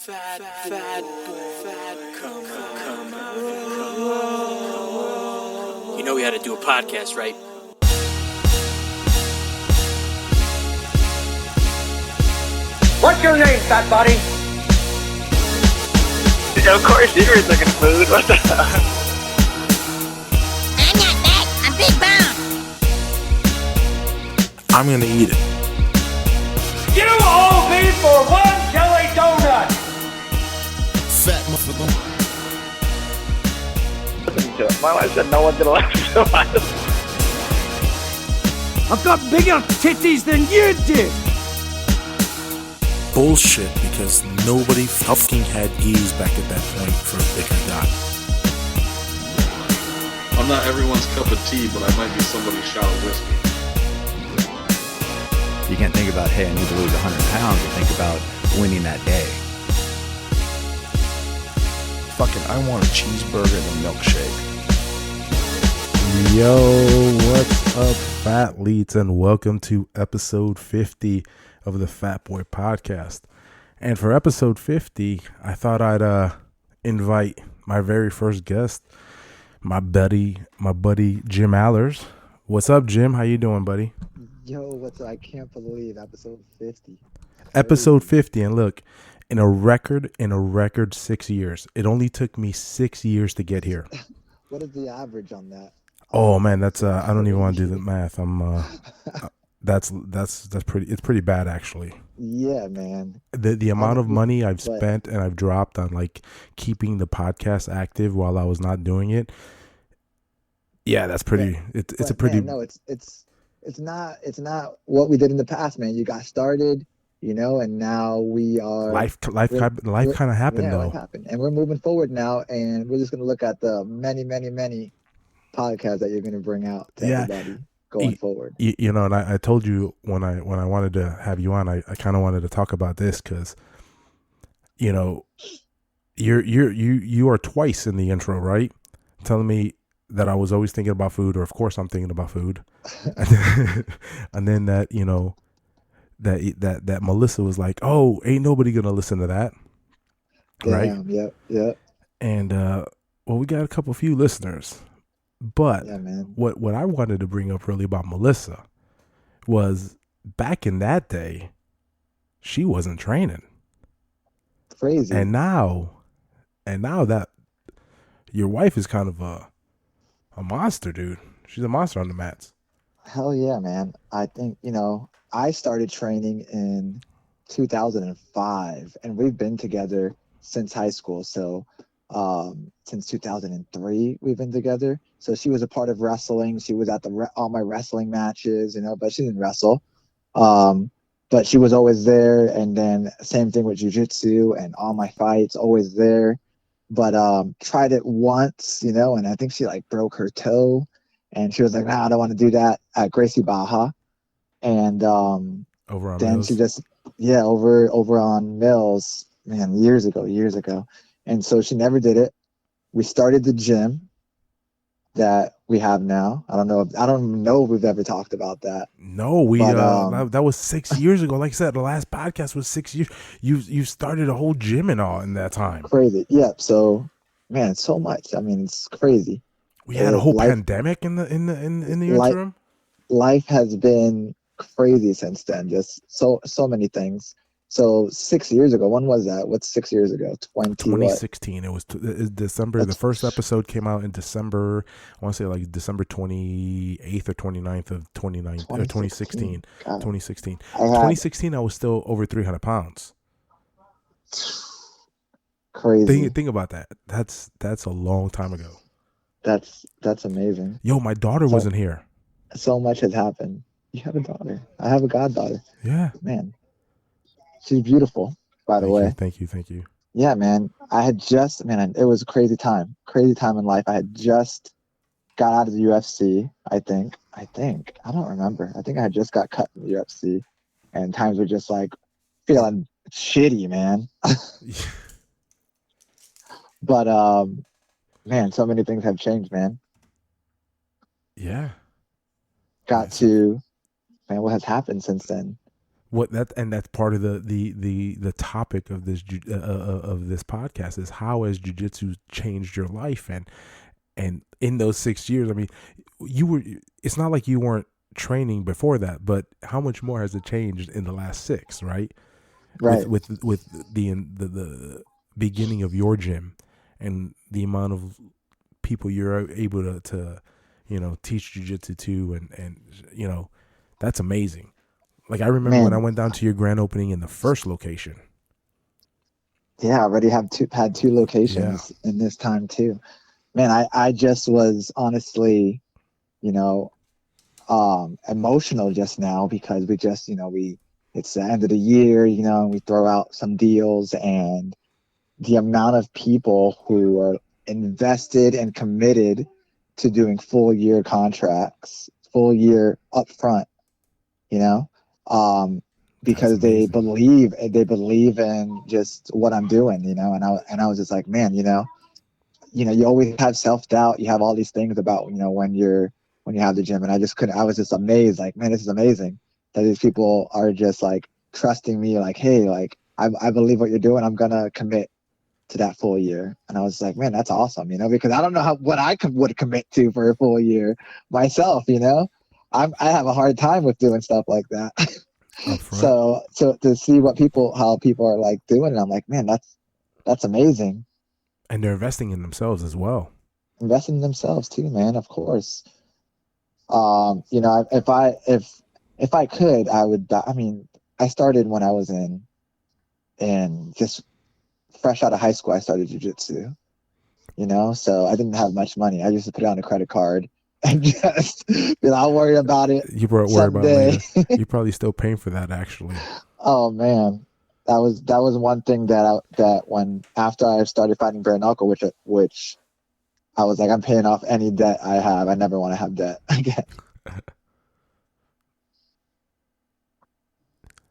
Fat boy, come on. You know we had to do a podcast, right? What's your name, fat body? Of course, you were looking food. What the hell? I'm not fat. I'm big boned. I'm gonna eat it. You owe me for one jelly donut. Fat motherfucker. Listen to it. My wife said no one's gonna listen to us. I've got bigger titties than you did. Bullshit, because nobody fucking had E's back at that point for a bigger guy. I'm not everyone's cup of tea, but I might be somebody's shot of whiskey. You can't think about, hey, I need to lose 100 pounds, and think about winning that day. Fucking, I want a cheeseburger and a milkshake. Yo, what's up, fat leets, and welcome to episode 50 of the Fat Boy Podcast. And for episode 50, I thought I'd invite my very first guest, my buddy Jim Allers. What's up, Jim? How you doing, buddy? Yo, what's up? I can't believe episode 50. Episode 50, and look, in a record 6 years. It only took me 6 years to get here. What is the average on that? Oh man, that's I don't even want to do the math. That's pretty. It's pretty bad, actually. Yeah, man. The amount of money I've spent and I've dropped on like keeping the podcast active while I was not doing it. Yeah, that's pretty. It's a pretty. Man, no, it's not what we did in the past, man. You got started, and now we are. Life kind of happened though. Life happened, and we're moving forward now, and we're just gonna look at the many podcasts that you're gonna bring out to everybody. Going forward, and I told you when I wanted to have you on, I kind of wanted to talk about this because, you are twice in the intro, right? Telling me that I was always thinking about food, or of course I'm thinking about food, and then that that Melissa was like, oh, ain't nobody gonna listen to that, right? Yep. And well, we got a few listeners. But yeah, man. What I wanted to bring up really about Melissa was back in that day, she wasn't training. Crazy. And now that your wife is kind of a monster, dude. She's a monster on the mats. Hell yeah, man. I think, I started training in 2005 and we've been together since high school. So since 2003 we've been together. So she was a part of wrestling. She was at all my wrestling matches, but she didn't wrestle. But she was always there. And then same thing with jiu-jitsu and all my fights, always there. But tried it once, and I think she like broke her toe and she was like, nah, I don't want to do that at Gracie Baja. And over on then Mills. she just over on Mills, man, years ago. And so she never did it. We started the gym that we have now. I don't know if we've ever talked about that. No, that was 6 years ago. Like I said, the last podcast was 6 years. You started a whole gym and all in that time. Crazy. Yep. So, man, it's so much. I mean, it's crazy. We had a whole pandemic in the interim. Life has been crazy since then. Just so many things. So 6 years ago, when was that? What's 6 years ago? 2016. It was December. The first episode came out in December. I want to say like December 28th or 29th of 2016. 2016. 2016. I was still over 300 pounds. Crazy. Think about that. That's a long time ago. That's amazing. Yo, my daughter wasn't here. So much has happened. You have a daughter. I have a goddaughter. Yeah. Man. She's beautiful, by the way. Thank you. Yeah, man. It was a crazy time in life. I had just got out of the UFC, I think. I don't remember. I think I had just got cut from the UFC. And times were just like feeling shitty, man. But, man, so many things have changed, man. Yeah. Man, what has happened since then? That's part of the topic of this podcast is how has jiu-jitsu changed your life, and in those 6 years, I mean, it's not like you weren't training before that, but how much more has it changed in the last 6, right? Right. With the beginning of your gym and the amount of people you're able to teach jiu-jitsu to, and that's amazing. Like, I remember when I went down to your grand opening in the first location. Yeah, I already had two locations in this time too. Man, I just was honestly, emotional just now because we just, it's the end of the year, and we throw out some deals, and the amount of people who are invested and committed to doing full year contracts, full year upfront, because they believe in just what I'm doing, and I was just like, man, you always have self-doubt, you have all these things about, when you have the gym, and I was just amazed, like, man, this is amazing that these people are just like trusting me, like, hey, like, I believe what you're doing, I'm gonna commit to that full year. And I was like, man, that's awesome, because I don't know what I would commit to for a full year myself, I have a hard time with doing stuff like that. So to see how people are like doing it, I'm like, man, that's amazing. And they're investing in themselves as well. Investing in themselves too, man, of course. If I could, I would. I mean, I started when I was in just fresh out of high school. I started jiu-jitsu, so I didn't have much money. I used to put it on a credit card and just, I'll worry about it. You were worried about it later. You're probably still paying for that, actually. Oh man, that was one thing that when after I started fighting bare knuckle, which I was like, I'm paying off any debt I have. I never want to have debt again.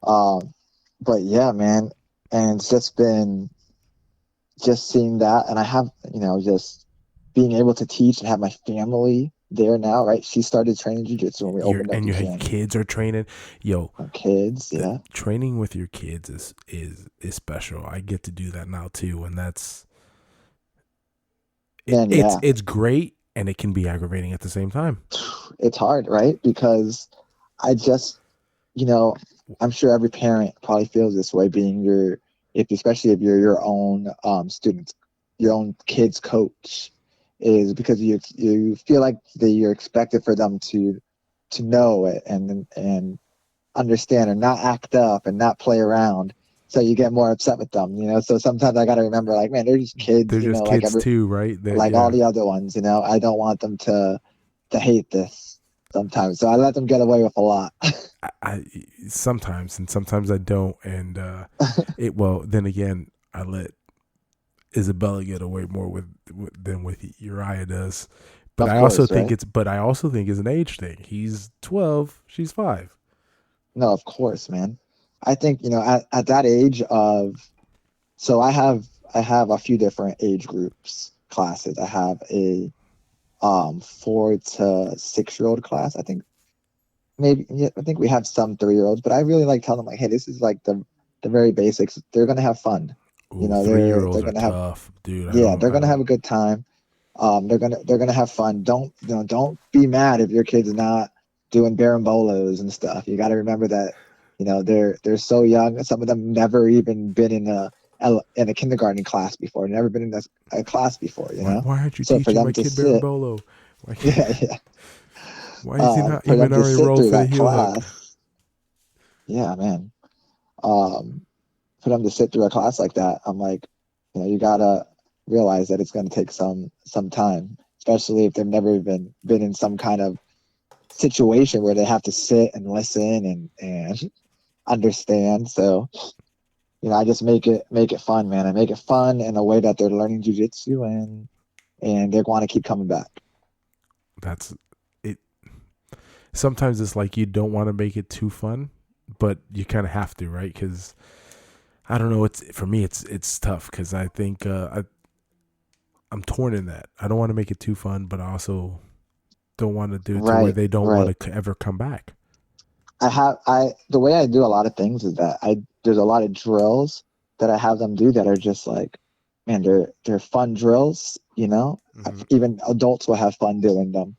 But yeah, man, and it's just been seeing that, and I have, just being able to teach and have my family there now, right? She started training jiu-jitsu when we opened up. And your kids are training. Our kids, yeah. Training with your kids is special. I get to do that now too, and that's it's great, and it can be aggravating at the same time. It's hard, right? Because I just, I'm sure every parent probably feels this way, being especially if you're your own students, your own kid's coach, is because you feel like that you're expected for them to know it and understand and not act up and not play around. So you get more upset with them, So sometimes I got to remember, like, man, they're just kids. They're just kids too, right? All the other ones, I don't want them to hate this sometimes. So I let them get away with a lot. I sometimes I don't, and then again, I let Isabella get away more than with Uriah does. But I also think it's an age thing. He's 12, she's 5. No, of course, man. I think, at that age so I have a few different age groups classes. I have a 4 to 6 year old class. I think we have some 3-year-olds, but I really like telling them, like, hey, this is like the very basics. They're gonna have fun. Ooh, 3-year-olds are tough, dude. They're gonna have a good time. They're gonna have fun. Don't be mad if your kid's not doing barambolos and stuff. You got to remember that, they're so young. Some of them never even been in a kindergarten class before. Never been in a class before. Why aren't you teaching my kid barambolo? Yeah. Why is he not even already rolled for the heel hook? Yeah, man. For them to sit through a class like that, I'm like, you gotta realize that it's gonna take some time, especially if they've never been in some kind of situation where they have to sit and listen and understand. So, I just make it fun, man. I make it fun in a way that they're learning jiu-jitsu and they want to keep coming back. That's it. Sometimes it's like you don't want to make it too fun, but you kind of have to, right? Because I don't know. For me, it's tough because I think I'm torn in that. I don't want to make it too fun, but I also don't want to do it to where they don't want to ever come back. the way I do a lot of things is that there's a lot of drills that I have them do that are just like, man, they're fun drills, you know. Even adults will have fun doing them,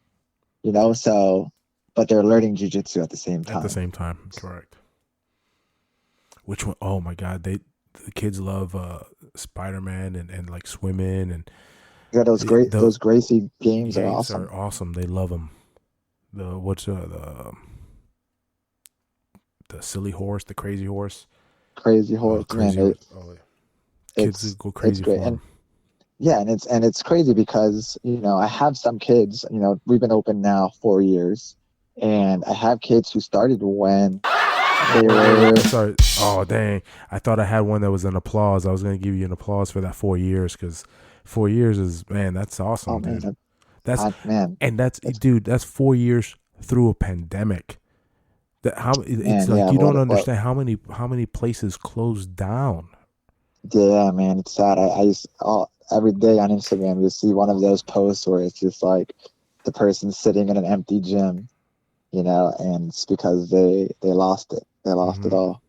you know. So, but they're learning jujitsu at the same time. At the same time, correct. Which one? Oh my God, the kids love Spider-Man and like swimming and Yeah, those Gracie games are awesome. Are awesome. They love them. The silly horse, the crazy horse. Crazy horse, crazy man. horse. Kids go crazy for them. Yeah, and it's crazy because, you know, I have some kids, you know, we've been open now 4 years, and I have kids who started when they were... Sorry. Oh, dang. I thought I had one that was an applause. I was going to give you an applause for that 4 years, because 4 years is, man, that's awesome, dude. Man, that's 4 years through a pandemic. You don't understand how many places closed down. Yeah, man, it's sad. I used every day on Instagram you see one of those posts where it's just like the person sitting in an empty gym, you know, and it's because they lost it. They lost it all.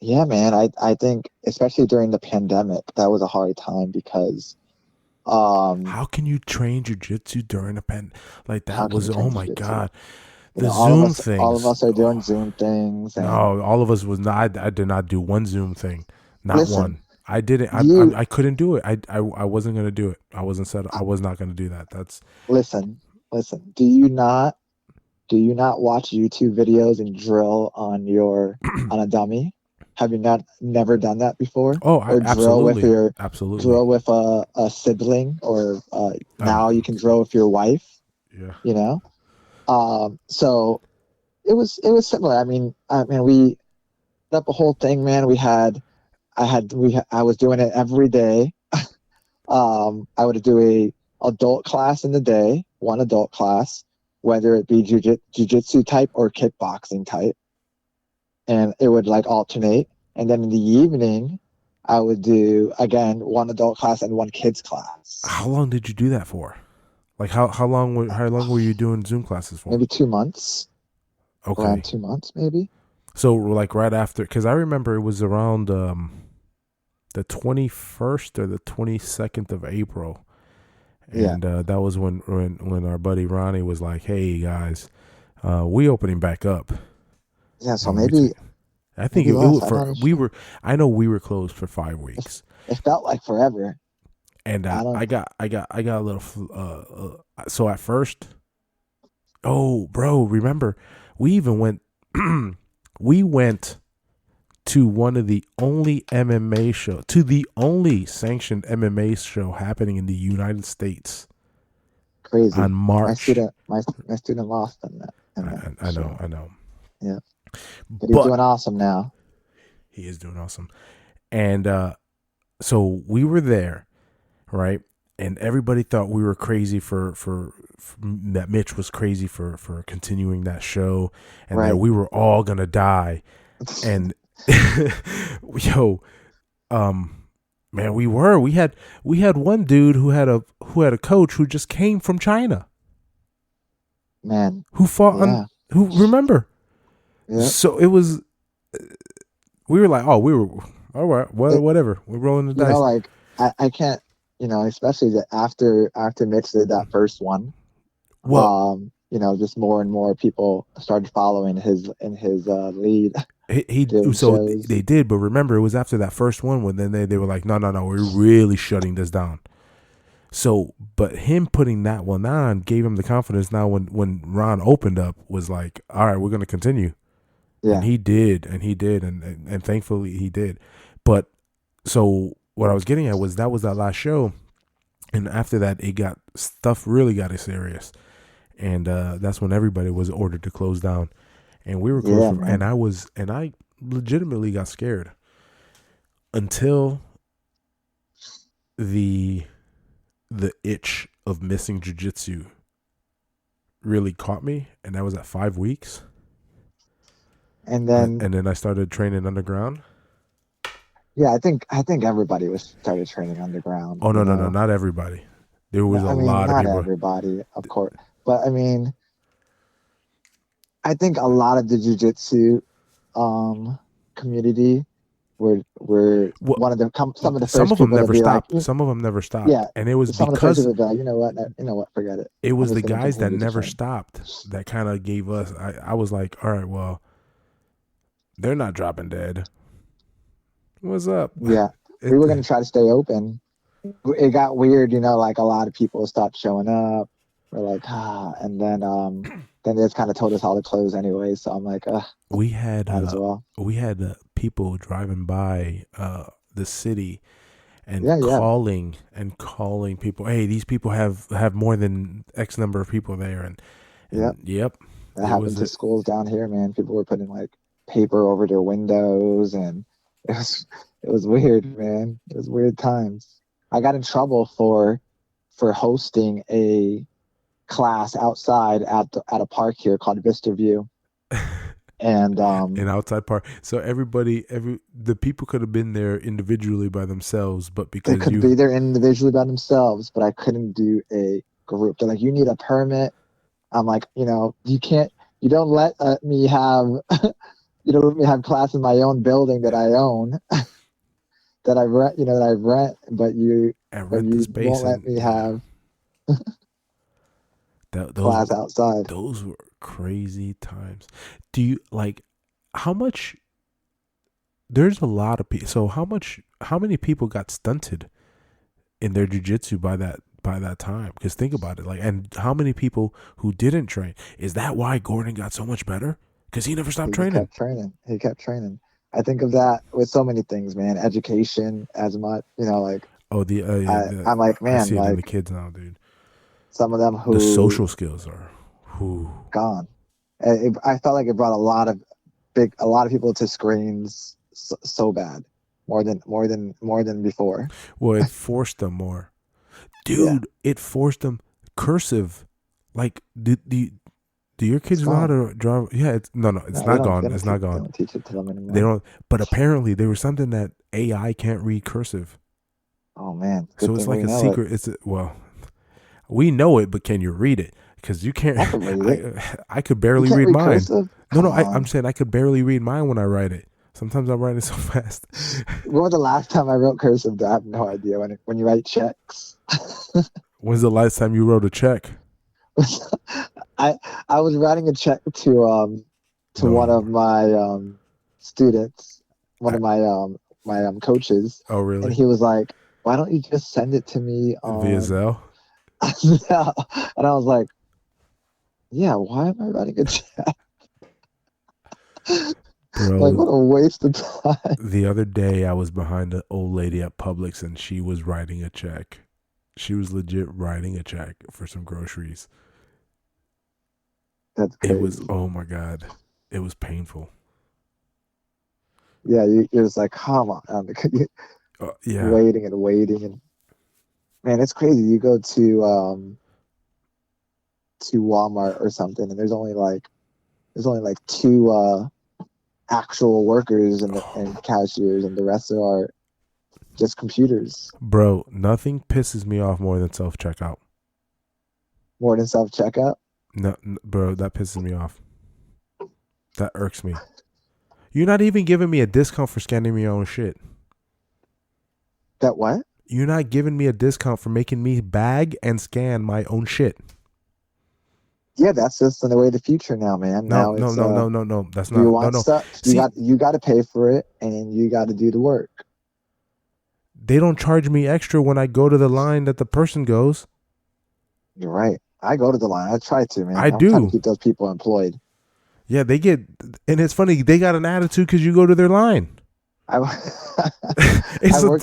Yeah, man, I think especially during the pandemic that was a hard time because how can you train jiu-jitsu during a like that was, oh my God. The Zoom things. All of us are doing Zoom things. And no, all of us was not. I did not do one Zoom thing, not one. I didn't. I couldn't do it. I wasn't gonna do it. I wasn't set. I was not gonna do that. That's listen. Do you not watch YouTube videos and drill on a dummy? Have you never done that before? Oh, absolutely. Drill with a sibling, or now you can drill with your wife. Yeah. You know. So it was similar. I mean, we set up a whole thing, man. I was doing it every day. I would do a adult class in the day, one adult class, whether it be jiu-jitsu type or kickboxing type. And it would like alternate. And then in the evening, I would do, again, one adult class and one kids class. How long did you do that for? Like how long were you doing Zoom classes for? Maybe 2 months. Okay. Around 2 months, maybe. So like right after, because I remember it was around the 21st or the 22nd of April, and that was when our buddy Ronnie was like, "Hey guys, we opening back up." Yeah, so maybe I think I know we were closed for 5 weeks. It felt like forever. And I got a little. So at first, oh, bro, remember we even went. We went to one of the only MMA show, to the only sanctioned MMA show happening in the United States. Crazy. On March. My student lost on that. I know. Yeah. But he's doing awesome now. He is doing awesome. And so we were there. Right, and everybody thought we were crazy for that Mitch was crazy for continuing that show, and that we were all gonna die. And man, we had one dude who had a coach who just came from China, man, who fought who remember. Yeah. So it was, we were like, oh, we were all right, whatever, we're rolling the dice. Know, like I can't. You know, especially after Mitch did that first one, you know, just more and more people started following his lead. They did, but remember, it was after that first one when then they were like, no, we're really shutting this down. So, but him putting that one on gave him the confidence. Now, when Ron opened up, was like, all right, we're going to continue. Yeah, and he did, and thankfully he did. But so. What I was getting at was that last show, and after that, stuff really got serious, and that's when everybody was ordered to close down, and we were closed. And I legitimately got scared until the itch of missing jiu-jitsu really caught me, and that was at 5 weeks, and then I started training underground. Yeah, I think everybody started training underground. Oh no, not everybody. There was a lot of people. Not everybody, of course, but I mean, I think a lot of the jiu-jitsu community were Well, one of the some of the first some of them people to never be stopped. like, Some of them never stopped. yeah, And it was some of the first because people would be like, you know what, forget it. it was I'm the just gonna guys that continue to never train. stopped that kind of gave us. I was like, all right, well, they're not dropping dead. What's up? Yeah, we were gonna try to stay open. It got weird, like a lot of people stopped showing up. We're like, and then they just kind of told us all to close anyway. So I'm like, We had might as well. people driving by the city and Yeah. calling people. Hey, these people have more than X number of people there, and yep, That happened to schools down here, man. People were putting like paper over their windows, and it was weird, man. It was weird times. I got in trouble for hosting a class outside at a park here called Vista View, and an outside park. So the people could have been there individually by themselves, but they because could be there individually by themselves, but I couldn't do a group. They're like, you need a permit. I'm like, you don't let me have you don't let me have class in my own building that I own. That I rent, but you won't let me have class outside. Those were crazy times. Do you how much? There's a lot of people. So how many people got stunted in their jiu-jitsu by that time? Because think about it, and how many people who didn't train? Is that why Gordon got so much better? Because he never stopped training. He kept training. I think of that with so many things, man. Education, as much, I'm like, man, I see it in the kids now, dude. Some of them who the social skills are gone. I felt like it brought a lot of people to screens so bad, more than before. Well, it forced them more, dude. Yeah. It forced them cursive. Do your kids know how to draw? Yeah, it's not gone. It's not gone. They don't teach it to them anymore. They don't. But apparently, there was something that AI can't read cursive. Oh man! So it's like a secret. We know it, but can you read it? Because you can't. I could barely read mine. No. I'm saying I could barely read mine when I write it. Sometimes I'm writing so fast. When was the last time I wrote cursive? I have no idea. When you write checks. When's the last time you wrote a check? I was writing a check to one of my students, one of my coaches. Oh, really? And he was like, "Why don't you just send it to me via Zelle?" And I was like, "Yeah, why am I writing a check? Bro, what a waste of time." The other day, I was behind an old lady at Publix, and she was writing a check. She was legit writing a check for some groceries. That's crazy. It was, oh my God, it was painful. Yeah, you're just like, come on. Yeah. Waiting and man, it's crazy. You go to Walmart or something, and there's only like two actual workers and cashiers, and the rest are just computers. Bro, nothing pisses me off more than self-checkout. More than self-checkout? No, bro, that pisses me off. That irks me. You're not even giving me a discount for scanning your own shit. That what? You're not giving me a discount for making me bag and scan my own shit. Yeah, that's just the way of the future now, man. No. That's not. You want stuff? You got to pay for it, and you got to do the work. They don't charge me extra when I go to the line that the person goes. You're right. I go to the line. I try to, man. I'm trying do to keep those people employed. Yeah, they get, and it's funny. They got an attitude because you go to their line. I worked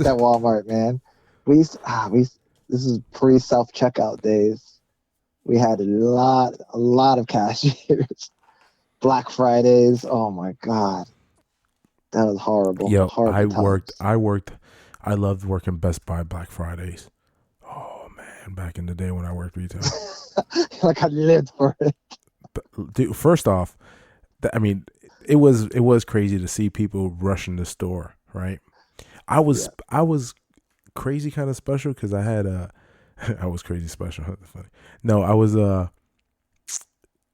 at Walmart, man. This is pre self checkout days. We had a lot of cashiers. Black Fridays. Oh my God, that was horrible. Yo, horrible I worked. I loved working Best Buy Black Fridays. Oh man, back in the day when I worked retail. Like I lived for it. But, dude, first off, I mean, it was crazy to see people rushing the store, right? I was crazy kind of special because I had I was crazy special. Funny. No, I was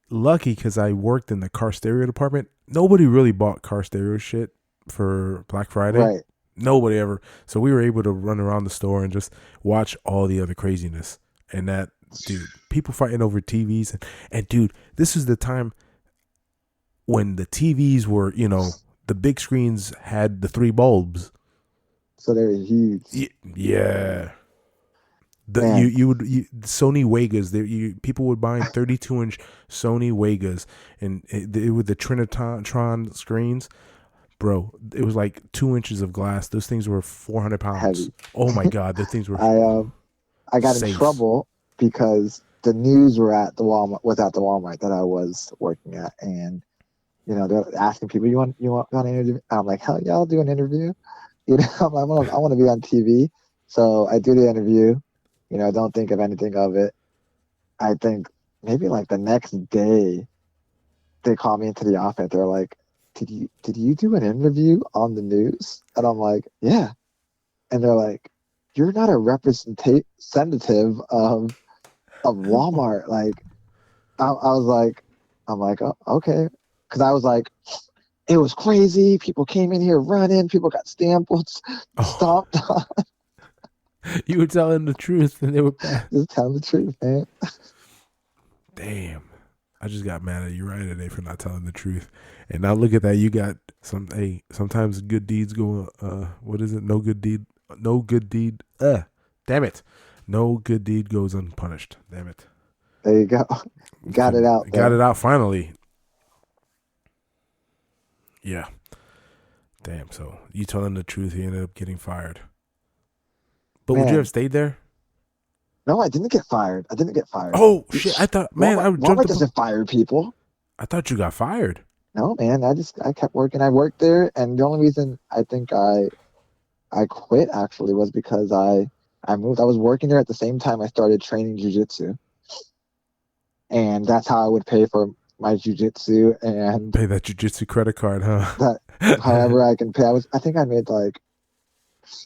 lucky because I worked in the car stereo department. Nobody really bought car stereo shit for Black Friday. Right. Nobody ever. So we were able to run around the store and just watch all the other craziness. And that, dude, people fighting over TVs. And dude, this is the time when the TVs were, you know, the big screens had the 3 bulbs. So they were huge. Yeah. Man. Sony Vegas. People would buy 32-inch Sony Vegas, and with the Trinitron screens, bro. It was like 2 inches of glass. Those things were 400 pounds. Heavy. Oh my god, those things were. I got in safe. trouble because the news was at the Walmart that I was working at, and you know they're asking people, you want an interview? I'm like, hell yeah, I'll do an interview. You know, I want to be on TV, so I do the interview. You know, don't think of anything of it. I think maybe like the next day, they call me into the office. They're like, "Did you do an interview on the news?" And I'm like, "Yeah." And they're like, "You're not a representative of Walmart." Like, I'm like, oh, okay, because I was like, it was crazy. People came in here running. People got stomped on. You were telling the truth, and they were bad. Just tell the truth, man. Damn, I just got mad at you right today for not telling the truth. And now look at that. You got some. Hey, sometimes good deeds go. What is it? No good deed. Damn it. No good deed goes unpunished. Damn it. There you go. Got it out. Got it out finally. Yeah. Damn. So you telling the truth, he ended up getting fired. But would you have stayed there? No, I didn't get fired. Oh shit! I thought, man, I Walmart doesn't fire people. I thought you got fired. No, man. I kept working. I worked there, and the only reason I think I quit actually was because I moved. I was working there at the same time I started training jiu-jitsu, and that's how I would pay for my jiu-jitsu and pay that jiu-jitsu credit card, huh? However I can pay. I think I made like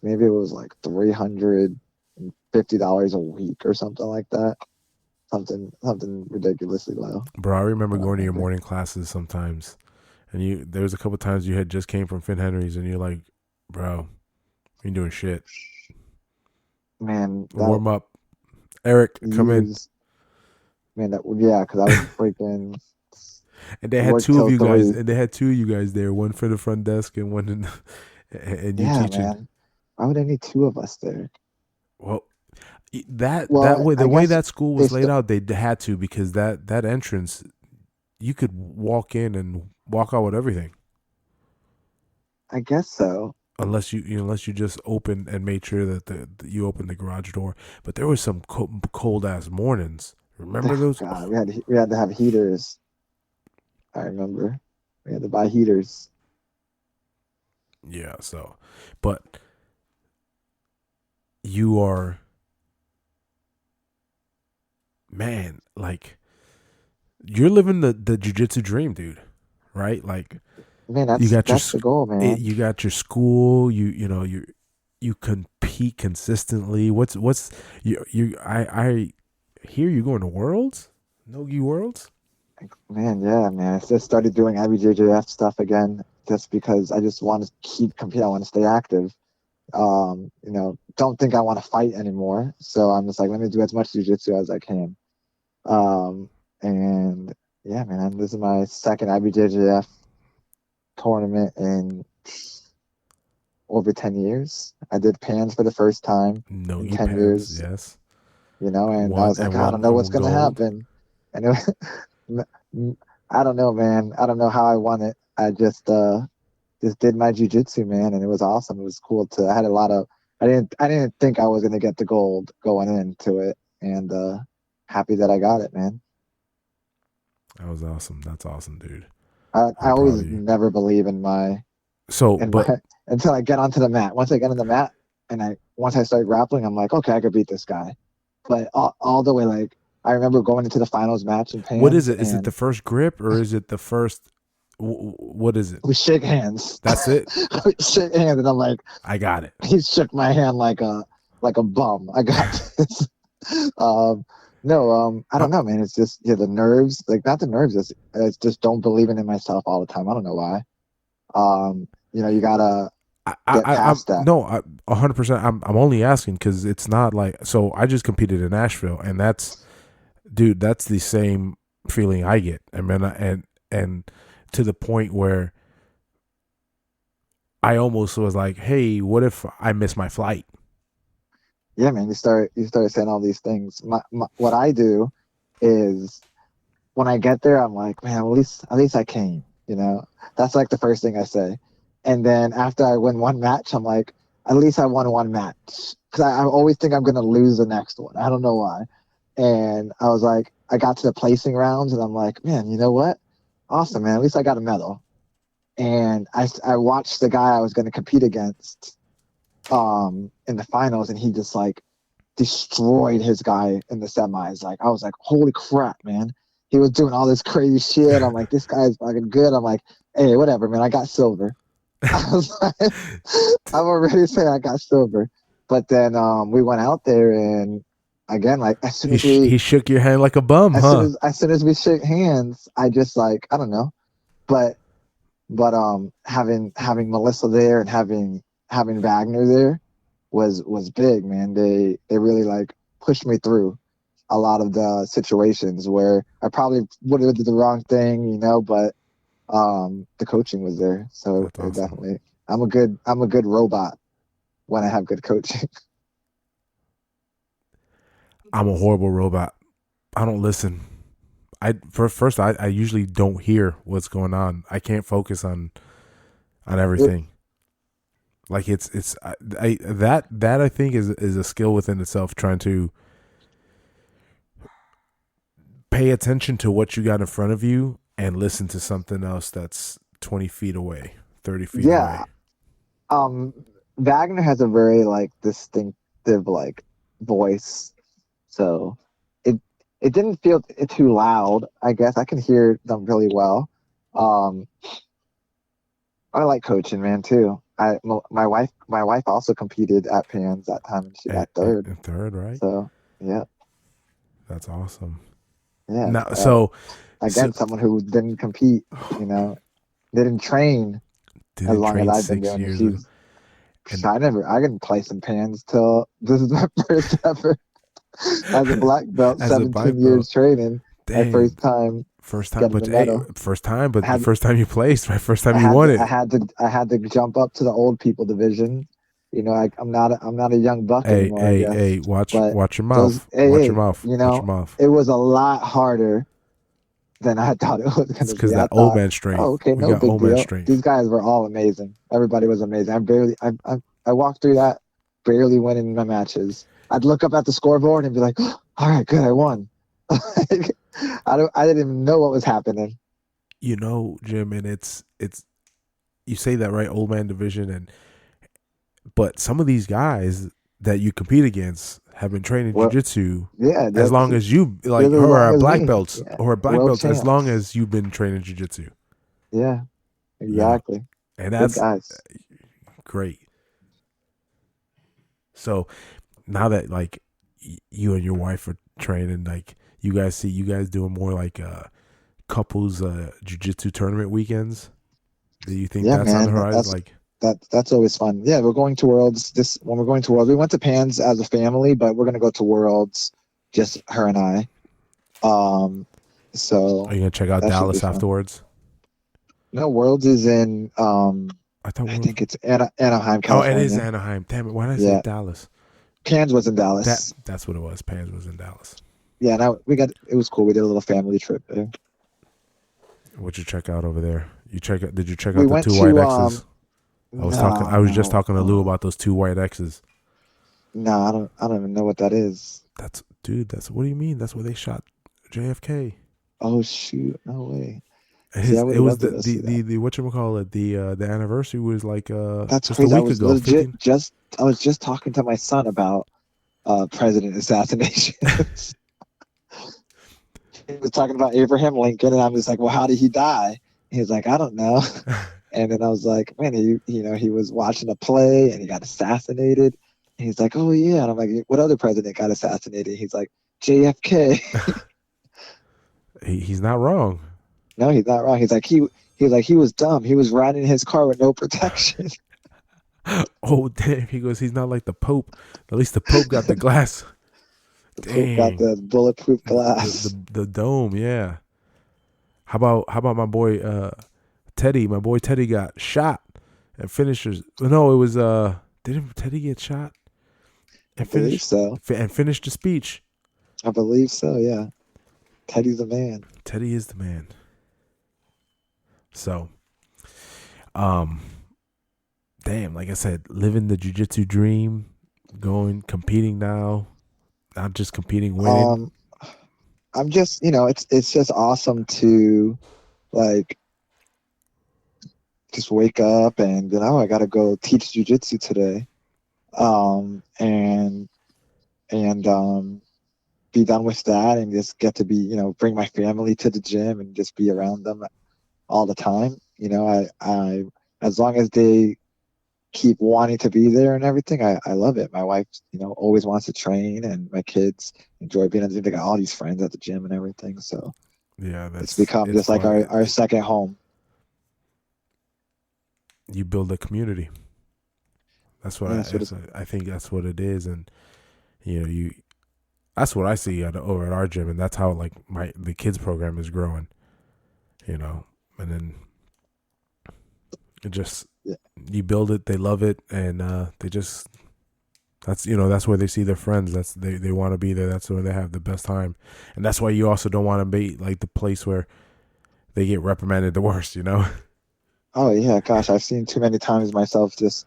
maybe it was like $350 a week or something like that. Something ridiculously low. Bro, I remember going to your morning classes sometimes, and there was a couple times you had just came from Finn Henry's, and you're like, bro, you ain't doing shit. Man, warm up. Eric, come in. Man, because I was freaking. And they had two of you guys. And they had 2 of you guys there. One for the front desk and one in and you teaching. Man. Why would I need 2 of us there? Well, the way that school was laid out, they had to, because that entrance, you could walk in and walk out with everything. I guess so. Unless you just opened and made sure that you opened the garage door. But there was some cold ass mornings. Remember those? God, we had to have heaters. I remember we had to buy heaters. Yeah. So, but you are, man, like you're living the jiu-jitsu dream, dude. Right? Like, man, that's the goal, man. You got your school. You compete consistently. I hear you going to Worlds, Nogi Worlds. Man, yeah, man. I just started doing IBJJF stuff again, just because I just want to keep competing. I want to stay active. Don't think I want to fight anymore. So I'm just like, let me do as much jiu-jitsu as I can. And yeah, man, this is my second IBJJF tournament in over 10 years. I did Pans for the first time in 10 years. Yes. And I was like, I don't know what's going to happen. And I don't know, man. I don't know how I won it. I just did my jiu-jitsu, man, and it was awesome. It was cool I had a lot of, I didn't think I was going to get the gold going into it, and happy that I got it, man. That was awesome. That's awesome, dude. I always never believe in until I get onto the mat. Once I get on the mat and once I start grappling, I'm like, okay, I could beat this guy. But all the way, like, I remember going into the finals match in Pans. What is it? Is it the first grip, or is it the first? What is it? We shake hands. That's it. We shake hands, and I'm like, I got it. He shook my hand like a bum. I got this. No, I don't know, man. It's just the nerves, like not the nerves. It's just don't believing in myself all the time. I don't know why. You gotta get past that. No, 100%. I'm only asking because it's not like, so I just competed in Nashville, and that's the same feeling I get. I mean, and to the point where I almost was like, hey, what if I miss my flight? Yeah, man. You start saying all these things. What I do is when I get there, I'm like, man, at least I came. That's like the first thing I say. And then after I win one match, I'm like, at least I won one match. Because I always think I'm going to lose the next one. I don't know why. And I was like, I got to the placing rounds, and I'm like, man, you know what? Awesome, man. At least I got a medal. And I watched the guy I was going to compete against in the finals, and he just like destroyed his guy in the semis. Like, I was like, holy crap, man. He was doing all this crazy shit. I'm like, this guy's fucking good. I'm like, hey, whatever, man. I got silver. I was like, I'm already saying I got silver. But then we went out there, and again, like as soon as he shook your hand like a bum, as soon as we shook hands, I just like, I don't know. But having Melissa there and having Wagner there was big, man. They really like pushed me through a lot of the situations where I probably would have did the wrong thing, but the coaching was there. So awesome. Definitely, I'm a good robot when I have good coaching. I'm a horrible robot. I don't listen. I usually don't hear what's going on. I can't focus on everything. Like that I think is a skill within itself, trying to pay attention to what you got in front of you and listen to something else that's 20 feet away, 30 feet away. Wagner has a very like distinctive like voice, so it didn't feel too loud. I guess I can hear them really well. I like coaching, man, too. My wife also competed at Pans that time, and she got third. Third, right? So yeah, that's awesome. Yeah. Now, someone who didn't compete, didn't train as long as I've been doing it. I didn't play some Pans till this is my first ever as a black belt. 17 years training. Dang. My first time, but the first time you placed, right? First time you won it. I had to jump up to the old people division. I'm not a young buck anymore. Hey, watch your mouth. Watch your mouth. Watch your mouth. It was a lot harder than I thought it was going to be. It's because that old man strength. Oh, okay, no big deal. These guys were all amazing. Everybody was amazing. I walked through that barely winning my matches. I'd look up at the scoreboard and be like, oh, all right, good, I won. I didn't even know what was happening. Jim, and it's you say that, right? Old man division, but some of these guys that you compete against have been training jiu-jitsu as long as you like, or are black belts, as long as you've been training jiu-jitsu. Yeah, exactly. Yeah. And that's great. So now that like you and your wife are training, like you guys doing more like couples jiu-jitsu tournament weekends. Do you think that's on the horizon? That's always fun. Yeah, we're going to Worlds. When we're going to Worlds, we went to Pans as a family, but we're going to go to Worlds, just her and I. So are you gonna check out Dallas afterwards? No, Worlds is in. I think it's Anaheim, California. Oh, it is Anaheim. Damn it! Why did I say Dallas? Pans was in Dallas. That's what it was. Pans was in Dallas. Yeah, it was cool. We did a little family trip there. What'd you check out over there? Did you check out the two white X's? I was just talking to Lou about those two white X's. No, I don't even know what that is. That's what do you mean? That's where they shot JFK. Oh shoot! No way. It was the whatchamacallit, the anniversary was like that's just crazy. a week ago. I was just talking to my son about president assassinations. He was talking about Abraham Lincoln, and I'm just like, well, how did he die? He's like, I don't know. And then I was like, man, he was watching a play and he got assassinated. And he's like, oh yeah. And I'm like, what other president got assassinated? He's like, JFK. He's not wrong. No, he's not wrong. He's like he was dumb. He was riding his car with no protection. Oh damn! He goes, he's not like the Pope. At least the Pope got the glass. He got the bulletproof glass. The dome, yeah. How about my boy Teddy? My boy Teddy got shot and finishers. No, it was didn't Teddy get shot? And I believe so. And finished the speech. I believe so. Yeah. Teddy's the man. Teddy is the man. So, damn, like I said, living the jiu-jitsu dream, competing now, not just competing, winning. I'm just, it's just awesome to like just wake up and I got to go teach jiu-jitsu today, and be done with that and just get to be, bring my family to the gym and just be around them all the time. I as long as they keep wanting to be there and everything, I love it. My wife, always wants to train, and my kids enjoy being at the gym. They got all these friends at the gym and everything. So yeah, it's become just like our second home. You build a community. That's what I think that's what it is. And that's what I see over at our gym, and that's how like the kids program is growing. And then it just you build it, they love it, and they just that's where they see their friends. That's they want to be there. That's where they have the best time, and that's why you also don't want to be like the place where they get reprimanded the worst. Oh yeah, gosh, I've seen too many times myself. Just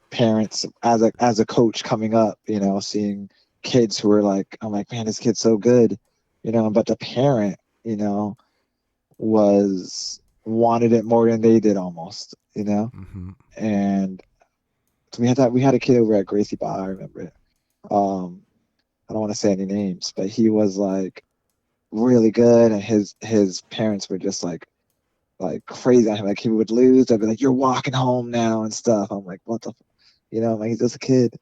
parents as a coach coming up, seeing kids who are like, I'm like, man, this kid's so good, but the parent, wanted it more than they did almost, Mm-hmm. And so we had a kid over at Gracie Bar, I remember it. I don't want to say any names, but he was like really good, and his parents were just like crazy on him. Like he would lose, they'd be like, you're walking home now and stuff. I'm like, what the I'm like, he's just a kid.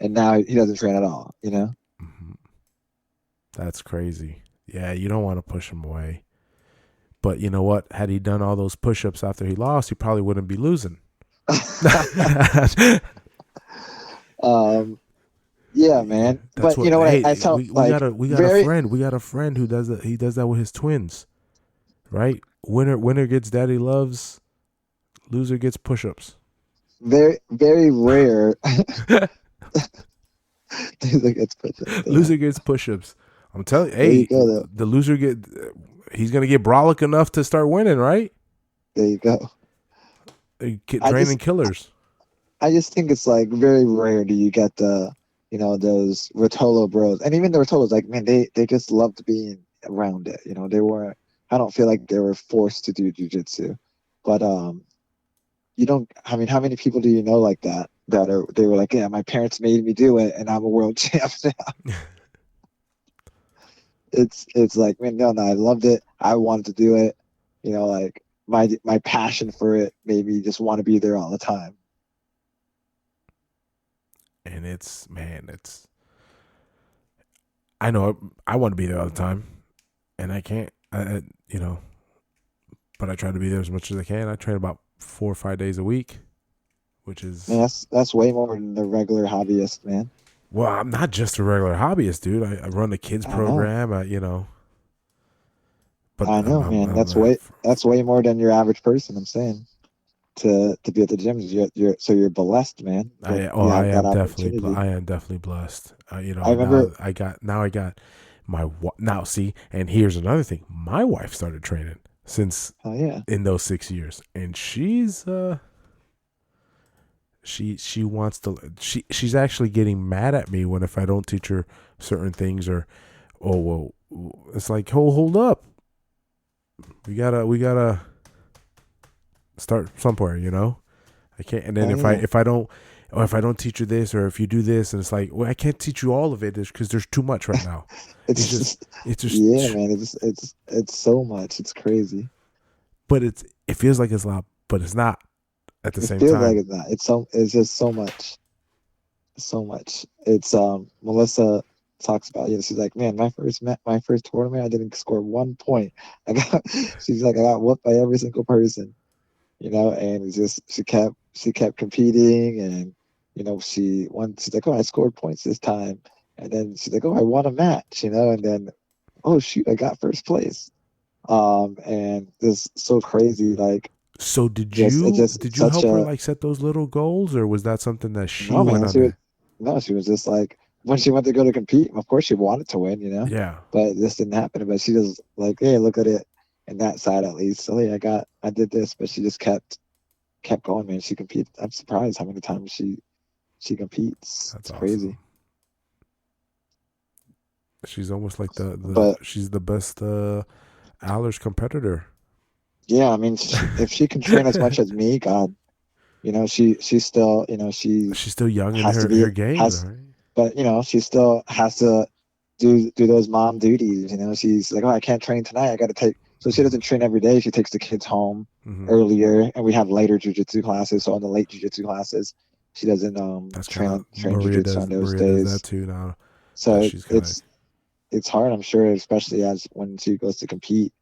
And now he doesn't train at all, Mm-hmm. That's crazy. Yeah, you don't want to push him away. But you know what? Had he done all those push-ups after he lost, he probably wouldn't be losing. Yeah, man. That's but you know what? I tell we got a friend. We got a friend who does that. He does that with his twins, right? Winner gets daddy loves, loser gets push-ups. Very, very rare. Loser gets push-ups. Loser gets push-ups. I'm telling you, the loser he's gonna get brolic enough to start winning, right? There you go. Training killers. I just think it's like very rare do you get the, those Rotolo bros, and even the Rotolos, like, man, they just loved being around it. They weren't. I don't feel like they were forced to do jiu-jitsu, but you don't. I mean, how many people do you know like that? They were like, yeah, my parents made me do it, and I'm a world champ now. It's like, man, no, I loved it. I wanted to do it. Like my passion for it made me just want to be there all the time. And I know I want to be there all the time, and I can't, but I try to be there as much as I can. I train about 4 or 5 days a week, which is... Man, that's way more than the regular hobbyist, man. Well, I'm not just a regular hobbyist, dude. I run the kids program, But I know, man. That's way more than your average person. I'm saying to be at the gym. You're blessed, man. I am definitely blessed. I remember I got my now. See, and here's another thing. My wife started training since in those 6 years, and she's she wants to. She's actually getting mad at me if I don't teach her certain things, or it's like, hold up. We gotta start somewhere, I can't. And then if I don't teach you this, or if you do this, and it's like, well, I can't teach you all of it because there's too much right now. it's just yeah, man. It's so much. It's crazy. But it feels like it's a lot, but it's not at the same time. It feels like it's not. It's just so much. So much. It's Melissa talks about, she's like, man, my first tournament, I didn't score 1 point. She's like, I got whooped by every single person, and it's just she kept competing, and she's like, oh, I scored points this time, and then she's like, oh, I won a match, and then, oh shoot, I got first place, and this so crazy, like. So did you help her like set those little goals, or was that something that she went on? She was just like, when she went to go to compete, of course she wanted to win, Yeah. but this didn't happen. But she just like, hey, look at it, and that side at least. So yeah, I did this, but she just kept going, man. She competes. I'm surprised how many times she competes. That's awesome. Crazy. She's almost like but she's the best Allers competitor. Yeah, I mean, if she can train as much as me, God, she's still, she's still young in her game, right? But she still has to do those mom duties. She's like, oh, I can't train tonight. I got to take. So she doesn't train every day. She takes the kids home earlier, and we have later jiu-jitsu classes. So on the late jiu-jitsu classes, she doesn't train jiu-jitsu on those days. Does that too now. So it's hard, I'm sure, especially as when she goes to compete.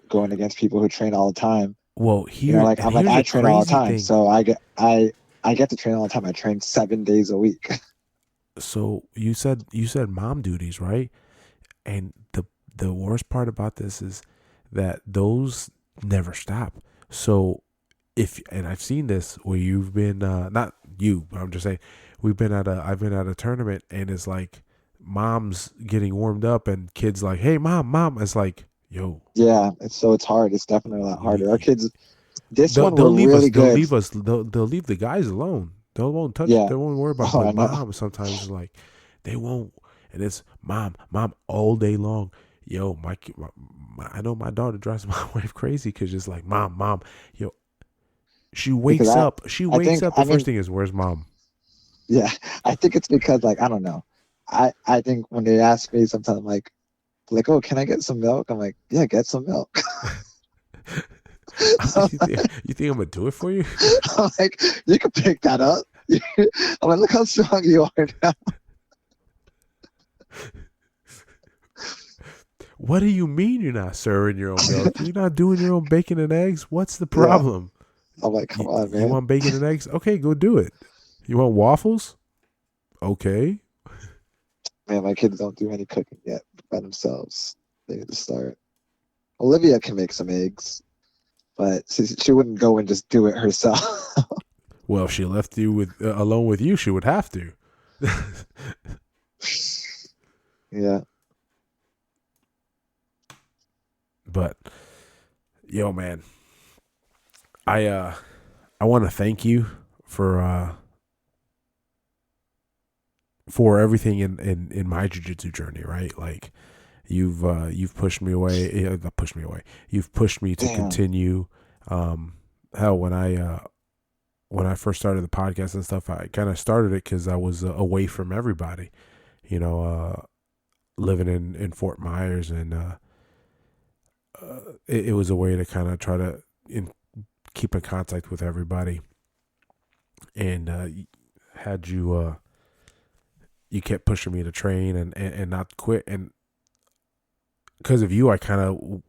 Going against people who train all the time. Well, I train all the time, so I get to train all the time. I train 7 days a week. So you said mom duties, right? And the worst part about this is that those never stop. So and I've seen this where you've been not you, but I'm just saying I've been at a tournament, and it's like mom's getting warmed up and kids like, hey mom, it's like, yo. Yeah, it's hard. It's definitely a lot harder. Our kids, they'll leave good. They'll leave the guys alone. They won't touch. Yeah. They won't worry about the mom. Sometimes it's like they won't, and it's mom all day long. Yo, I know my daughter drives my wife crazy because it's like mom. Yo, she wakes up. The first thing is, where's mom? Yeah, I think it's because I don't know. I think when they ask me sometimes like, oh, can I get some milk? I'm like, yeah, get some milk. You think I'm gonna do it for you? I'm like, you can pick that up. I'm like, look how strong you are now. What do you mean you're not serving your own milk? You're not doing your own bacon and eggs? What's the problem? Yeah. I'm like, come on, man. You want bacon and eggs? Okay, go do it. You want waffles? Okay. Man, my kids don't do any cooking yet by themselves. They need to start. Olivia can make some eggs, but she wouldn't go and just do it herself. Well, if she left you alone with you, she would have to. Yeah. But, yo, man, I want to thank you for everything in my jiu-jitsu journey, right? Like you've pushed me away, not pushed me away. You've pushed me to continue. Hell, when I first started the podcast and stuff, I kind of started it because I was away from everybody, living in Fort Myers, and it was a way to kind of try to keep in contact with everybody. And had you kept pushing me to train and not quit, and because of you, I kind of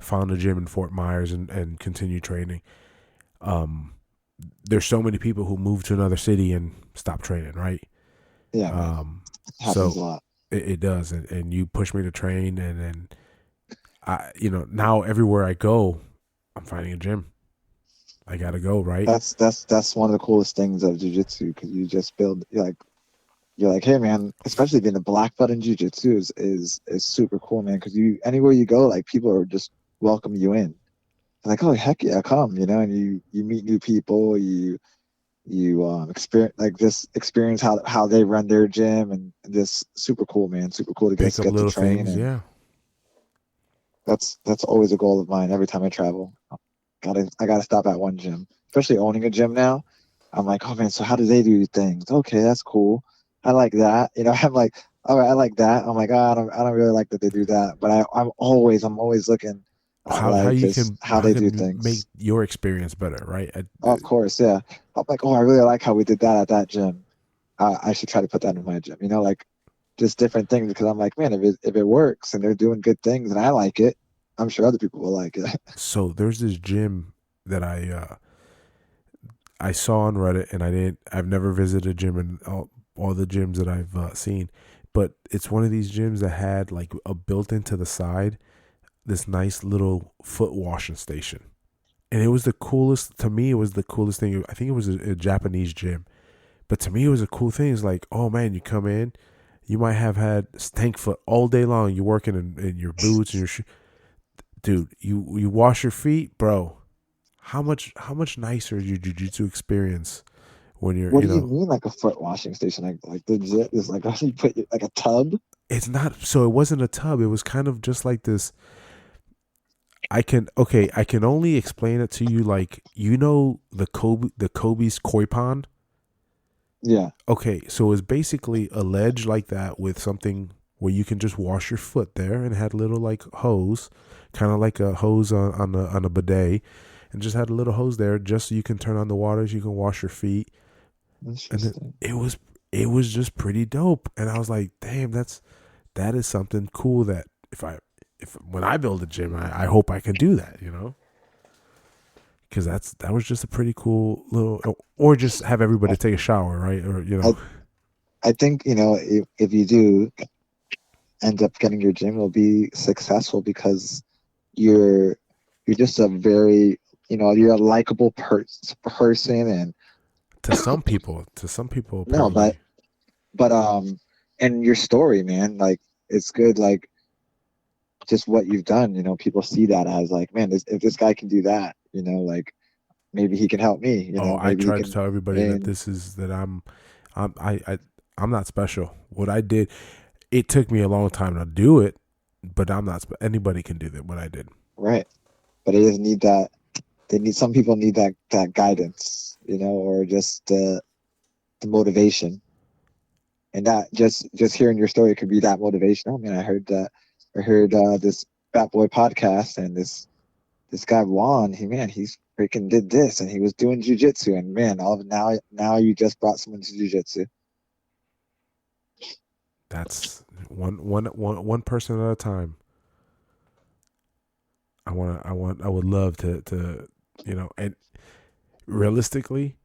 found a gym in Fort Myers and continued training. There's so many people who move to another city and stop training, right? Yeah. Happens a lot. It does, and you push me to train, and then I, now everywhere I go, I'm finding a gym. I gotta go, right? That's one of the coolest things of jiu-jitsu, because you just build, you're like, hey man, especially being a black belt in jiu-jitsu is super cool, man, because anywhere you go, like, people are just welcome you in. They're like, oh heck yeah, come, and you meet new people, you experience how they run their gym, and just super cool, man. Super cool to get to train. Things, yeah. That's always a goal of mine every time I travel. I gotta stop at one gym, especially owning a gym now. I'm like, oh man, so how do they do things? Okay, that's cool. I like that. I'm like, all right, I like that. I'm like, I don't really like that they do that, but I'm always looking at how they do things. Make your experience better, right? Of course, yeah. I'm like, oh, I really like how we did that at that gym. I should try to put that in my gym. just different things because I'm like, man, if it works and they're doing good things and I like it, I'm sure other people will like it. So there's this gym that I saw on Reddit, and I've never visited a gym in all the gyms that I've seen, but it's one of these gyms that had like a built into the side, this nice little foot washing station. And it was the coolest, to me, it was the coolest thing. I think it was a Japanese gym, but to me, it was a cool thing. It's like, oh man, you come in, you might have had stank foot all day long. You're working in your boots and your shoes. Dude, you wash your feet, bro. How much nicer is your jiu-jitsu experience when you're, What do you mean like a foot washing station? Like legit is like you put like a tub? It's not, so it wasn't a tub. It was kind of just like this. I can only explain it to you like, you know, the Kobe's koi pond? Yeah. Okay, so it's basically a ledge like that with something where you can just wash your foot there, and it had a little like hose, kind of like a hose on a bidet, and just had a little hose there just so you can turn on the water so you can wash your feet. And then it was just pretty dope. And I was like, damn, that is something cool that when I build a gym, I hope I can do that, you know? Because that was just a pretty cool little, or just have everybody take a shower, right? Or, you know. I think, you know, if you do end up getting your gym, it'll be successful because you're just a very, you know, you're a likable person, and to some people no, apparently. but and your story, man, like it's good, like just what you've done, you know, people see that as like, man, if this guy can do that, you know, like maybe he can help me, you know. I try to tell everybody that I'm not special. What I did, it took me a long time to do it, but I'm not. Anybody can do that. What I did, right? But they just need that. Some people need that guidance, you know, or just the motivation. And that just hearing your story could be that motivation. Oh man, I heard this Fat Boy podcast, and this guy Juan, he's freaking did this, and he was doing jiu-jitsu, and man, now you just brought someone to jiu-jitsu. That's one person at a time. I would love to, you know, and realistically,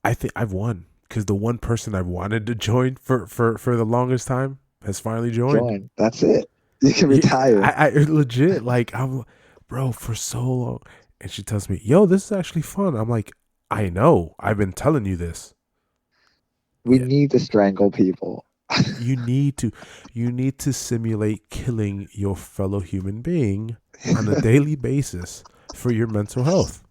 I think I've won because the one person I've wanted to join for the longest time has finally joined. That's it. You can retire. I legit, like, I'm, bro, for so long. And she tells me, yo, this is actually fun. I'm like, I know. I've been telling you this. We need to strangle people. You need to simulate killing your fellow human being on a daily basis for your mental health.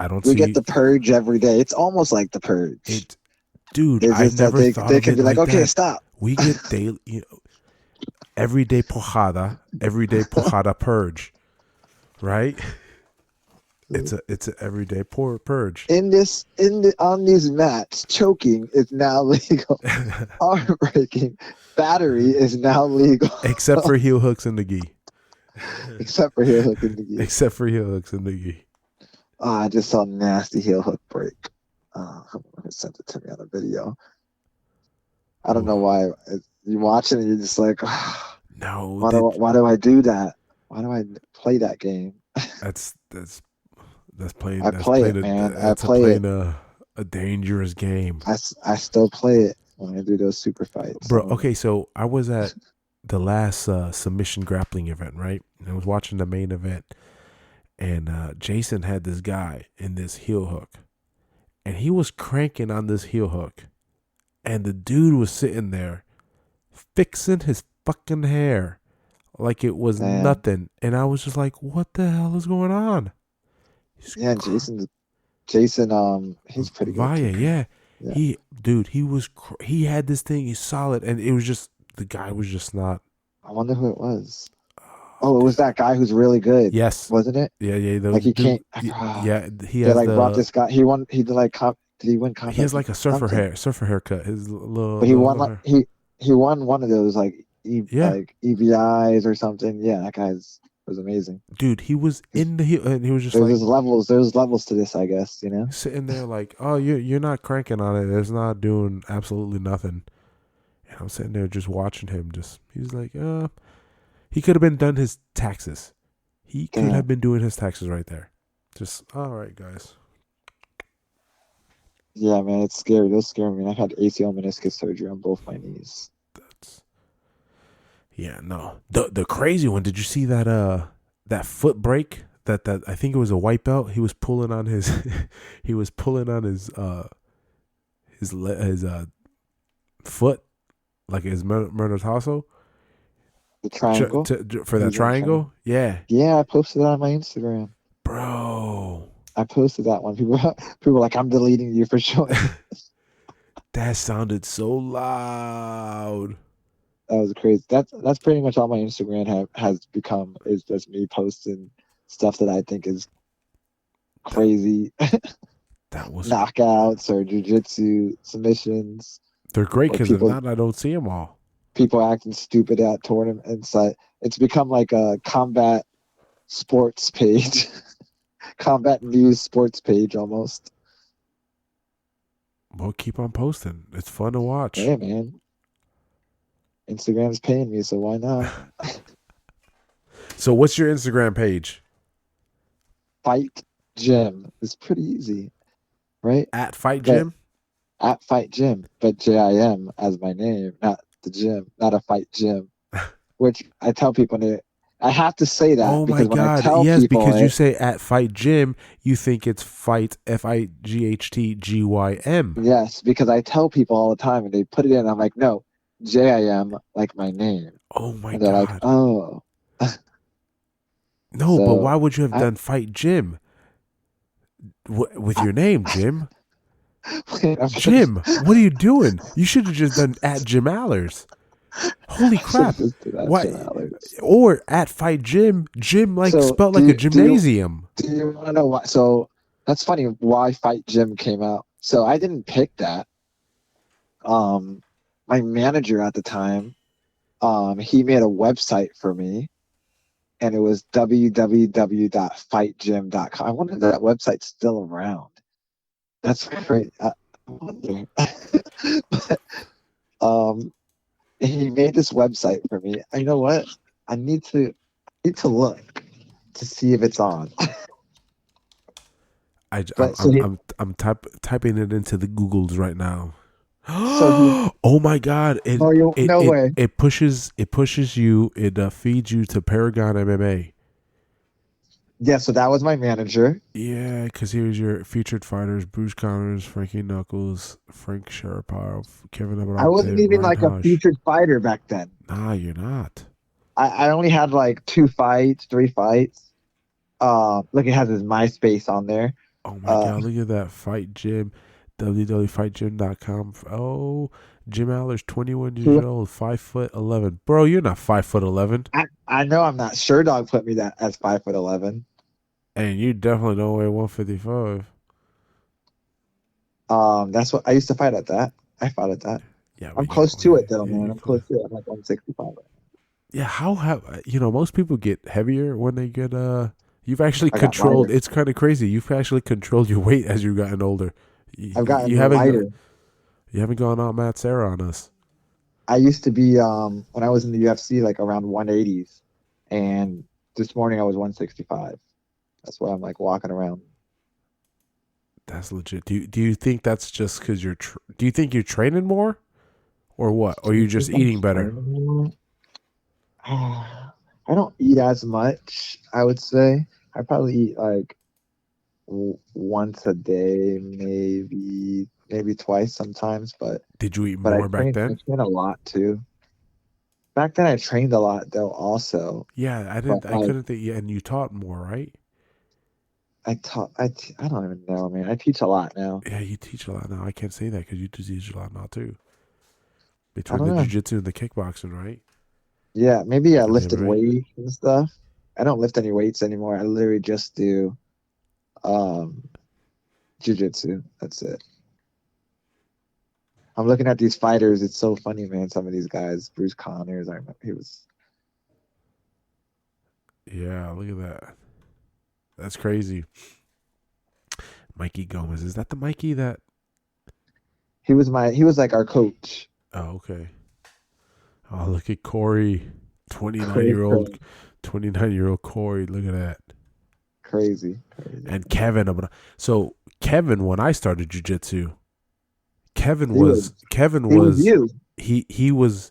I don't see. We get the purge every day. It's almost like the purge. Dude, I never thought they can be like, okay, that. stop. We get daily, you know, everyday purge, right? It's a everyday purge. On these mats, choking is now legal. Arm breaking, battery is now legal. Except for heel hooks and the gi. Except for heel hook and the gi. Except for heel hooks and the gi. I just saw a nasty heel hook break. It sent it to me on a video. I don't know why. You watch it and you're just like, no. Why do I do that? Why do I play that game? That's playing. I play it, man. I play it. A dangerous game. I still play it when I do those super fights, bro. Okay, so I was at the last submission grappling event, right? And I was watching the main event, and Jason had this guy in this heel hook, and he was cranking on this heel hook, and the dude was sitting there fixing his fucking hair like it was nothing, and I was just like, "What the hell is going on?" Jason, he's pretty good. Vaya, yeah. He had this thing. He's solid, and it was just the guy was just not. I wonder who it was. Oh, it was that guy who's really good. Yes, wasn't it? Yeah. Like he can't. Yeah, he has brought this guy. He won. He did like. Did he win? He has like a surfer haircut. His little. But he won like he won one of those like like EBIs or something. Yeah, that guy's It was amazing. Dude, he was and he was just There's like there's levels to this, I guess, you know? sitting there like, oh, you're not cranking on it. It's not doing absolutely nothing. And I'm sitting there just watching him. He's like, he could have been done his taxes. He could Damn. have been doing his taxes right there. Just all right, guys. Yeah, man, it's scary. Those scare me. I've had ACL meniscus surgery on both my knees. Yeah, no. The crazy one. Did you see that foot break? That I think it was a white belt. He was pulling on his his foot, like his metatarsal. The triangle? For that triangle? Yeah. Yeah, I posted that on my Instagram. Bro. I posted that one. People were like, I'm deleting you for sure. That sounded so loud. That was crazy. That's pretty much all my Instagram has become, is just me posting stuff that I think is crazy. That was knockouts or jiu-jitsu submissions. They're great because if people- not, I don't see them all. People acting stupid at tournaments. It's become like a combat sports page. Combat news sports page almost. Well, keep on posting. It's fun to watch. Yeah, man. Instagram's paying me, so why not? So what's your Instagram page? Fight Gym. It's pretty easy, right? At Fight But- Gym? At Fight Gym, but JIM as my name, not the gym, not a fight gym. Which I tell people, I have to say that. Oh my because when I God. tell Yes, people because you say at Fight Gym, you think it's Fight FIGHTGYM. Yes, because I tell people all the time and they put it in. I'm like, no, JIM, like my name. Oh my And they're God. like, oh. No, but So, why would you have I- done Fight Gym with your name, Jim? Jim, what are you doing? You should have just done at Jim Allers. Holy crap! Why? Or at Fight Gym, Gym like So, spelled do like a you- do you- gymnasium. Do you want to know why? So that's funny why Fight Gym came out. So I didn't pick that. My manager at the time, he made a website for me, and it was www.fightgym.com. I wonder if that website's still around. That's great. I wonder. But, he made this website for me. You know what? I need to look to see if it's on. I'm typing it into the Googles right now. So Oh my God! no way. It pushes you. It feeds you to Paragon MMA. Yeah, so that was my manager. Yeah, because here's your featured fighters: Bruce Connors, Frankie Knuckles, Frank Sharapov, Kevin Abrante. I wasn't even Ryan like a Hush. featured fighter back then. Nah, you're not. I only had like 3 fights. Look, it has his MySpace on there. Oh my God! Look at that Fight Gym, www.fightgym.com. Oh, Jim Allers, 21 years old, 5'11". Bro, you're not 5'11", I know I'm not. Sure Dog put me that as 5'11". and you definitely don't weigh 155. That's what I used to fight at that. I fought at that. Yeah, I'm but close to it though, yeah, man. you're I'm close to it. I'm like 165. Yeah, how have most people get heavier when they get You've actually I got controlled. lighter. It's kind of crazy. You've actually controlled your weight as you've gotten older. I've gotten you haven't lighter. You haven't gone out Matt Serra on us. I used to be when I was in the UFC like around 180s, and this morning I was 165. That's why I'm like walking around. That's legit. Do you think that's just because you're? Do you think you're training more, or what? Or you're just eating better? I don't eat as much. I would say I probably eat like once a day, maybe twice sometimes. But Did you eat but more back then? I trained a lot too. Back then I trained a lot though. Also, Yeah, I didn't. But, I couldn't think. Yeah, and you taught more, right? I don't even know, man. I teach a lot now. Yeah, you teach a lot now. I can't say that because you teach a lot now too. Between don't the know. jiu-jitsu and the kickboxing, right? Yeah, maybe I lifted right. weights and stuff. I don't lift any weights anymore. I literally just do jiu-jitsu. That's it. I'm looking at these fighters. It's so funny, man. Some of these guys, Bruce Connors, I remember he was. Yeah, look at that. That's crazy. Mikey Gomez. Is that the Mikey that? He was like our coach. Oh, okay. Oh, look at Corey. 29-year-old Corey. Look at that. Crazy. And Kevin. So Kevin, when I started jiu-jitsu, Kevin was you. He was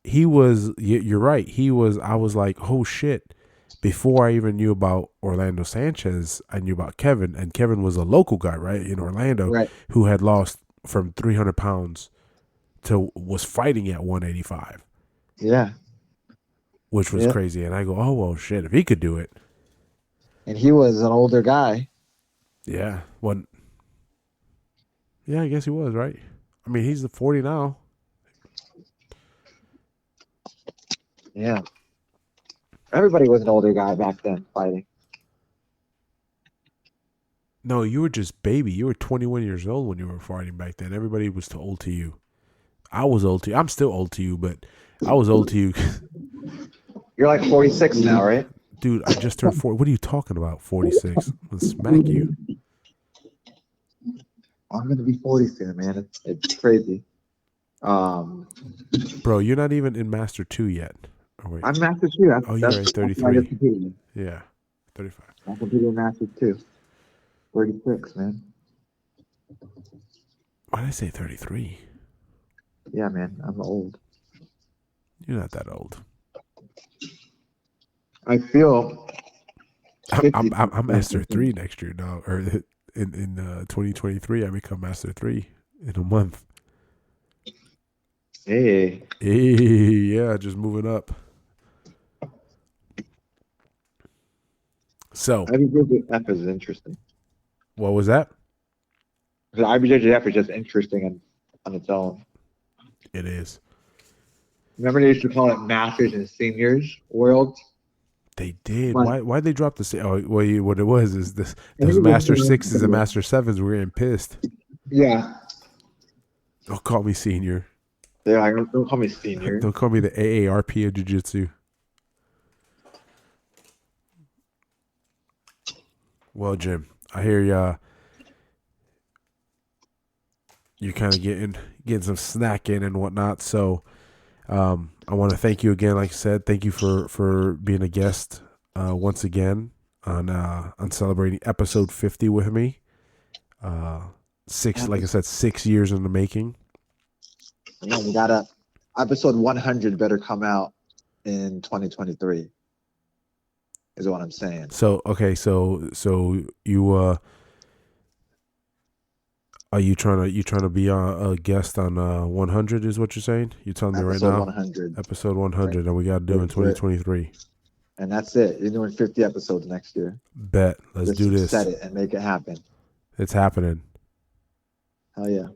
you're right. I was like, oh shit. Before I even knew about Orlando Sanchez, I knew about Kevin, and Kevin was a local guy, right, in Orlando, right, who had lost from 300 pounds was fighting at 185. Yeah. Which was crazy. And I go, oh, well, shit, if he could do it. And he was an older guy. Yeah. Yeah, I guess he was, right? I mean, he's 40 now. Yeah. Everybody was an older guy back then fighting. No, you were just baby. You were 21 years old when you were fighting back then. Everybody was too old to you. I was old to you. I'm still old to you, but I was old to you. You're like 46 now, right? Dude, I just turned 40. What are you talking about, 46? I'll smack you. I'm going to be 40 soon, man. It's crazy. Bro, you're not even in Master 2 yet. Oh, wait. I'm Master 2. Oh, you're right, 33. Yeah, 35. I competed in Master 2. 36, man. Why did I say 33? Yeah, man. I'm old. You're not that old. I feel... I'm Master 3 next year, dog. Or in 2023, I become Master 3 in a month. Hey, yeah, just moving up. So, IBJJF is interesting. What was that? The IBJJF is just interesting on its own. It is. Remember they used to call it Masters and Seniors Worlds? They did. Why'd they drop the? Oh, well, what it was is this. Those Master 6s and Master 7s were getting pissed. Yeah. Don't call me senior. They're like, don't call me senior. Don't call me the AARP of jiu-jitsu. Well, Jim, I hear you're kind of getting some snack in and whatnot. So I want to thank you again. Like I said, thank you for being a guest once again on celebrating episode 50 with me. Like I said, 6 years in the making. Yeah, we got episode 100 better come out in 2023. Is what I'm saying. So okay, so you are you trying to be a guest on 100? Is what you're saying? You're telling me right now. 100. Episode 100, right. And we got to do in 2023. And that's it. You're doing 50 episodes next year. Bet. Let's do this. Set it and make it happen. It's happening. Hell yeah.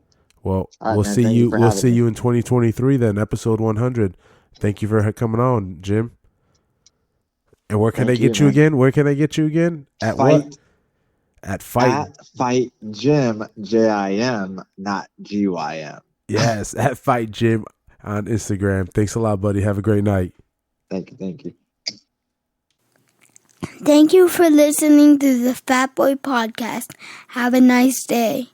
Well, right, we'll see you. We'll see you in 2023 then, episode 100. Thank you for coming on, Jim. And where can they get you again? Where can they get you again? At Fight. What? At Fight. At Fight Jim, JIM, not GYM. Yes, at Fight Jim on Instagram. Thanks a lot, buddy. Have a great night. Thank you. Thank you for listening to the Fat Boy Podcast. Have a nice day.